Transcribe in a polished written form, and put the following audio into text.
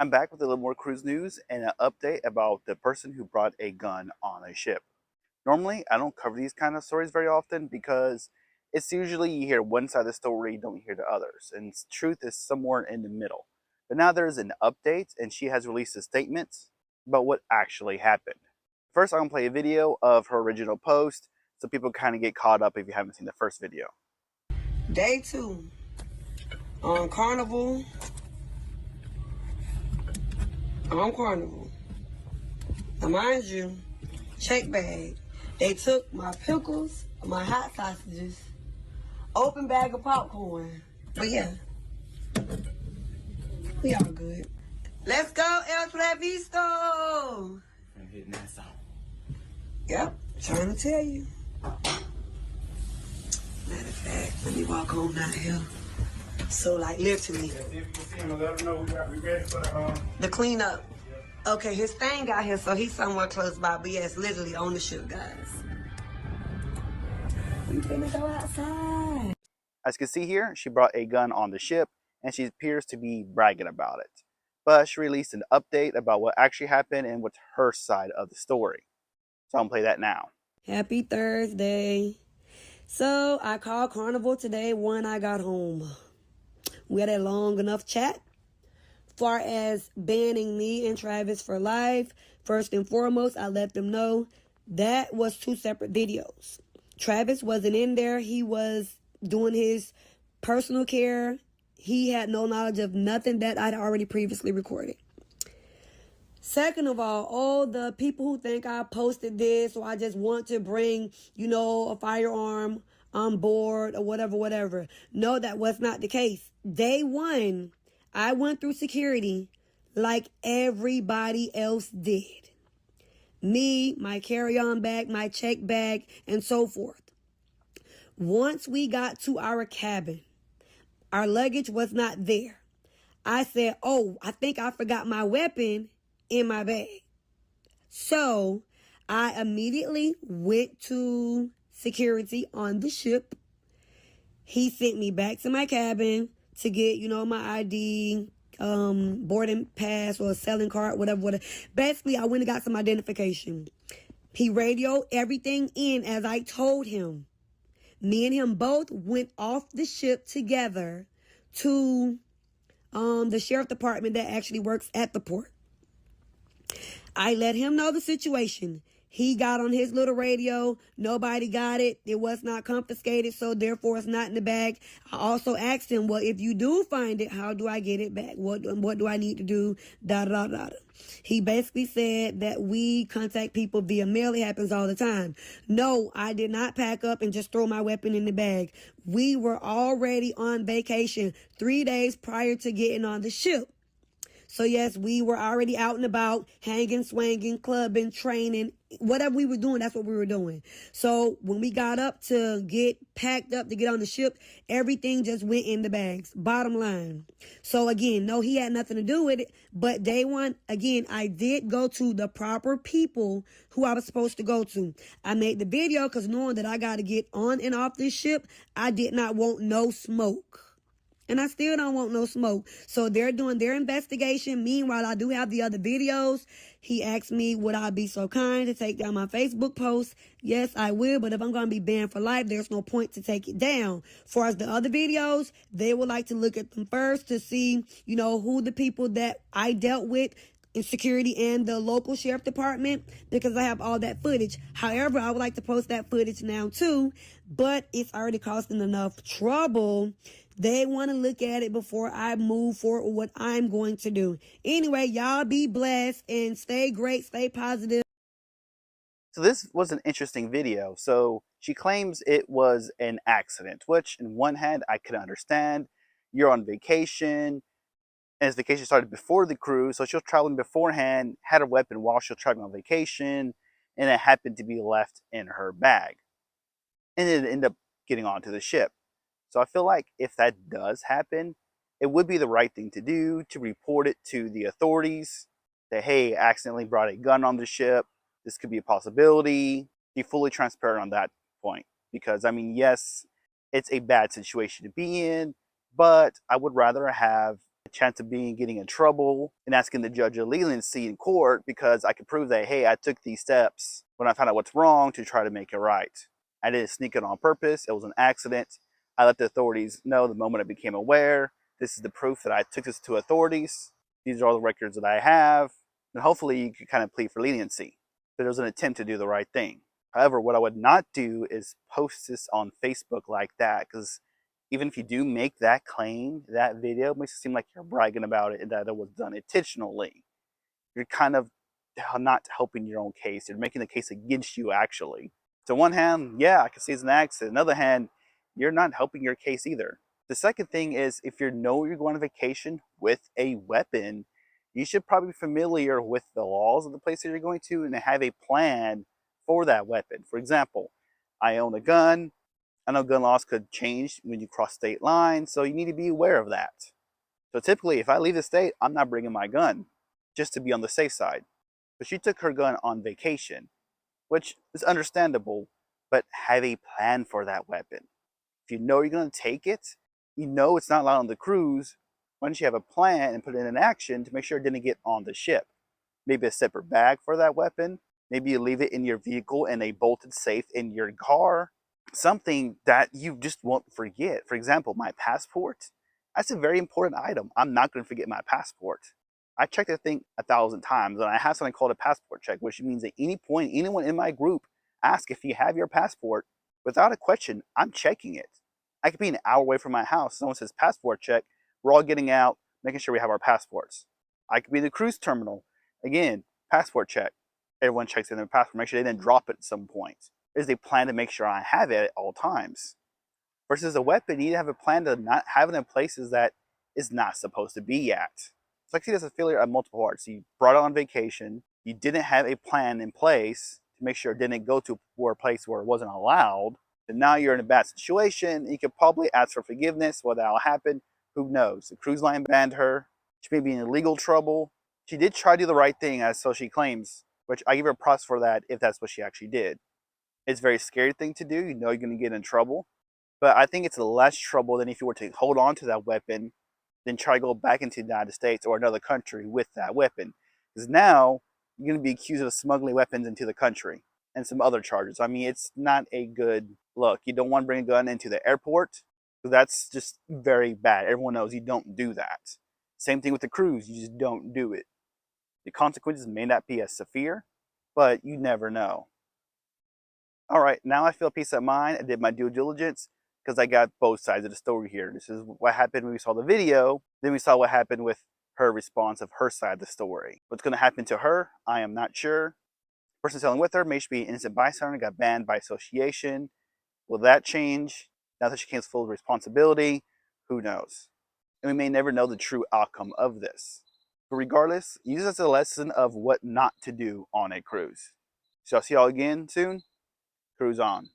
I'm back with a little more cruise news and an update about the person who brought a gun on a ship. Normally, I don't cover these kind of stories very often because it's usually you hear one side of the story, you don't hear the others, and truth is somewhere in the middle. But now there's an update, and she has released a statement about what actually happened. First, I'm going to play a video of her original post so people kind of get caught up if you haven't seen the first video. Day 2 on Carnival. On Carnival. Now, mind you, check bag. They took my pickles, my hot sausages, open bag of popcorn. But yeah, we all good. Let's go, El Travisto. I'm hitting that song. Yep, trying to tell you. Matter of fact, let me walk home down here. So, like, literally. If you see him, let him know we ready for the cleanup. Okay, his thing got here, so he's somewhere close by. But yeah, it's literally on the ship, guys. We finna go outside. As you can see here, she brought a gun on the ship and she appears to be bragging about it. But she released an update about what actually happened and what's her side of the story. So I'm gonna play that now. Happy Thursday. So I called Carnival today when I got home. We had a long enough chat. Far as banning me and Travis for life, first and foremost, I let them know that was 2 separate videos. Travis wasn't in there. He was doing his personal care. He had no knowledge of nothing that I'd already previously recorded. Second of all the people who think I posted this or I just want to bring, a firearm on board or whatever. No, that was not the case. Day 1, I went through security like everybody else did. Me, my carry-on bag, my check bag, and so forth. Once we got to our cabin, our luggage was not there. I said, I think I forgot my weapon in my bag. So I immediately went to security on the ship. He sent me back to my cabin to get, my ID, boarding pass or selling card, whatever. Basically, I went and got some identification. He radioed everything in as I told him. Me and him both went off the ship together to the sheriff department that actually works at the port. I let him know the situation. He got on his little radio. Nobody got it. It was not confiscated, so therefore it's not in the bag. I also asked him, well, if you do find it, how do I get it back? What do I need to do? Da da da da. He basically said that we contact people via mail. It happens all the time. No, I did not pack up and just throw my weapon in the bag. We were already on vacation 3 days prior to getting on the ship. So, yes, we were already out and about, hanging, swinging, clubbing, training, whatever we were doing, that's what we were doing. So, when we got up to get packed up to get on the ship, everything just went in the bags, bottom line. So, again, no, he had nothing to do with it. But day 1, again, I did go to the proper people who I was supposed to go to. I made the video because knowing that I got to get on and off this ship, I did not want no smoke. And I still don't want no smoke. So they're doing their investigation. Meanwhile, I do have the other videos. He asked me, would I be so kind to take down my Facebook post? Yes, I will. But if I'm going to be banned for life, there's no point to take it down. For as the other videos, they would like to look at them first to see, who the people that I dealt with in security and the local sheriff department, because I have all that footage. However, I would like to post that footage now too, but it's already causing enough trouble. They want to look at it before I move forward with what I'm going to do. Anyway, y'all be blessed and stay great, stay positive. So this was an interesting video. So she claims it was an accident, which in one hand I could understand. You're on vacation, and his vacation started before the cruise, so she was traveling beforehand, had a weapon while she was traveling on vacation, and it happened to be left in her bag. And it ended up getting onto the ship. So I feel like if that does happen, it would be the right thing to do to report it to the authorities that, hey, I accidentally brought a gun on the ship. This could be a possibility. Be fully transparent on that point. Because, yes, it's a bad situation to be in, but I would rather have a chance of getting in trouble and asking the judge a leniency in court because I could prove that, hey, I took these steps when I found out what's wrong to try to make it right. I didn't sneak it on purpose. It was an accident. I let the authorities know the moment I became aware. This is the proof that I took this to authorities. These are all the records that I have. And hopefully you could kind of plead for leniency. But it was an attempt to do the right thing. However, what I would not do is post this on Facebook like that, because even if you do make that claim, that video makes it seem like you're bragging about it and that it was done intentionally. You're kind of not helping your own case. You're making the case against you, actually. So, on one hand, yeah, I can see it's an accident. On the other hand, you're not helping your case either. The second thing is, if you know you're going on vacation with a weapon, you should probably be familiar with the laws of the place that you're going to and have a plan for that weapon. For example, I own a gun. I know gun laws could change when you cross state lines, so you need to be aware of that. So typically, if I leave the state, I'm not bringing my gun, just to be on the safe side. But she took her gun on vacation, which is understandable, but have a plan for that weapon. If you know you're going to take it, you know it's not allowed on the cruise, why don't you have a plan and put it in action to make sure it didn't get on the ship? Maybe a separate bag for that weapon. Maybe you leave it in your vehicle in a bolted safe in your car. Something that you just won't forget. For example, my passport. That's a very important item. I'm not going to forget my passport. I check that thing 1,000 times, and I have something called a passport check, which means at any point, anyone in my group asks if you have your passport, without a question, I'm checking it. I could be an hour away from my house. Someone says passport check. We're all getting out, making sure we have our passports. I could be in the cruise terminal. Again, passport check. Everyone checks in their passport, make sure they didn't drop it at some point. There's a plan to make sure I have it at all times. Versus a weapon, you need to have a plan to not have it in places that is not supposed to be at. It's like see this as a failure of multiple parts. You brought it on vacation, you didn't have a plan in place to make sure it didn't go to a place where it wasn't allowed, and now you're in a bad situation. You could probably ask for forgiveness. What that'll happen, who knows? The cruise line banned her. She may be in legal trouble. She did try to do the right thing, as so she claims, which I give her props for that if that's what she actually did. It's a very scary thing to do. You know you're going to get in trouble. But I think it's less trouble than if you were to hold on to that weapon, then try to go back into the United States or another country with that weapon. Because now you're going to be accused of smuggling weapons into the country and some other charges. I mean, it's not a good look. You don't want to bring a gun into the airport. That's just very bad. Everyone knows you don't do that. Same thing with the cruise. You just don't do it. The consequences may not be as severe, but you never know. All right, now I feel peace of mind. I did my due diligence because I got both sides of the story here. This is what happened when we saw the video. Then we saw what happened with her response of her side of the story. What's going to happen to her, I am not sure. The person selling with her may be an innocent bystander, got banned by association. Will that change? Now that she can't full responsibility, who knows? And we may never know the true outcome of this. But regardless, use this as a lesson of what not to do on a cruise. So I'll see y'all again soon. Cruise on.